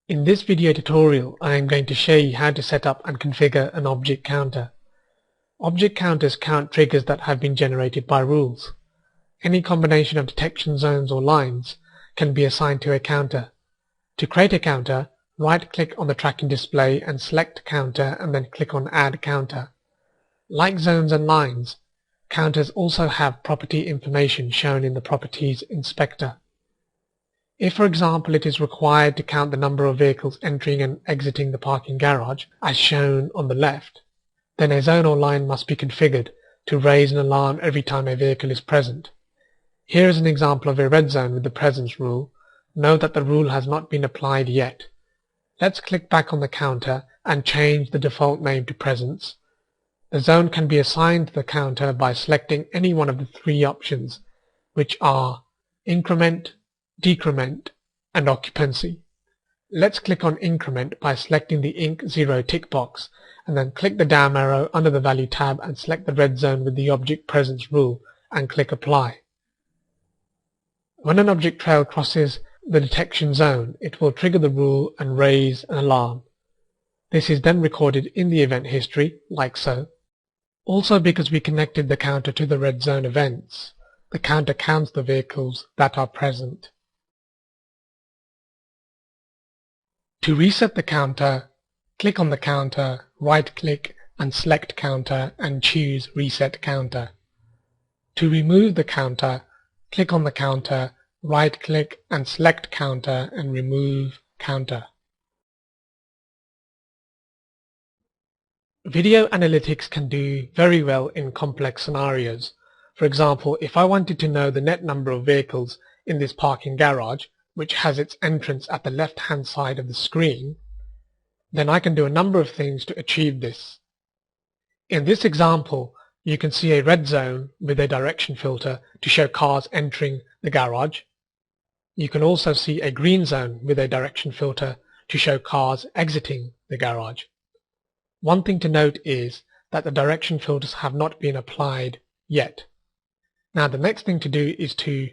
In this video tutorial, I am going to show you how to set up and configure an object counter. Object counters count triggers that have been generated by rules. Any combination of detection zones or lines can be assigned to a counter. To create a counter, right-click on the tracking display and select Counter and then click on Add Counter. Like zones and lines, counters also have property information shown in the Properties Inspector. If, for example, it is required to count the number of vehicles entering and exiting the parking garage, as shown on the left, then a zone or line must be configured to raise an alarm every time a vehicle is present. Here is an example of a red zone with the presence rule. Note that the rule has not been applied yet. Let's click back on the counter and change the default name to presence. The zone can be assigned to the counter by selecting any one of the three options, which are Increment, Decrement, and Occupancy. Let's click on Increment by selecting the Inc 0 tick box and then click the down arrow under the Value tab and select the red zone with the Object Presence rule and click Apply. When an object trail crosses the detection zone, it will trigger the rule and raise an alarm. This is then recorded in the event history, like so. Also, because we connected the counter to the red zone events, the counter counts the vehicles that are present. To reset the counter, click on the counter, right-click and select Counter and choose Reset Counter. To remove the counter, click on the counter, right-click and select Counter and remove Counter. Video analytics can do very well in complex scenarios. For example, if I wanted to know the net number of vehicles in this parking garage, which has its entrance at the left-hand side of the screen, then I can do a number of things to achieve this. In this example, you can see a red zone with a direction filter to show cars entering the garage. You can also see a green zone with a direction filter to show cars exiting the garage. One thing to note is that the direction filters have not been applied yet. Now the next thing to do is to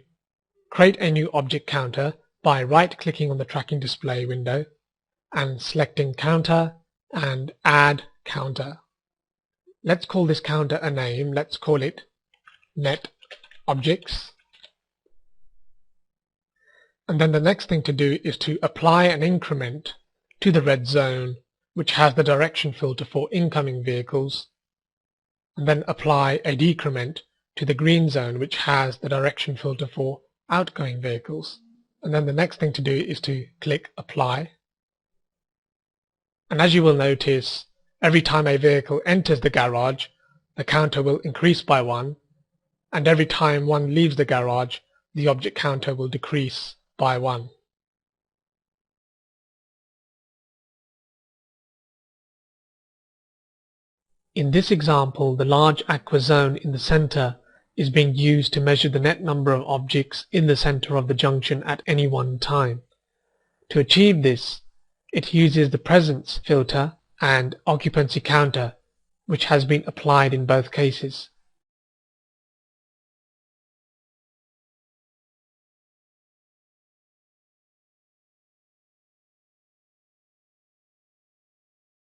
create a new object counter by right-clicking on the tracking display window and selecting Counter and Add Counter. Let's call this counter a name. Let's call it Net Objects. And then the next thing to do is to apply an increment to the red zone, which has the direction filter for incoming vehicles, and then apply a decrement to the green zone, which has the direction filter for outgoing vehicles. And then the next thing to do is to click Apply. And as you will notice, every time a vehicle enters the garage, the counter will increase by 1, and every time one leaves the garage, the object counter will decrease by 1. In this example, the large aqua zone in the center is being used to measure the net number of objects in the center of the junction at any one time. To achieve this, it uses the presence filter and occupancy counter, which has been applied in both cases.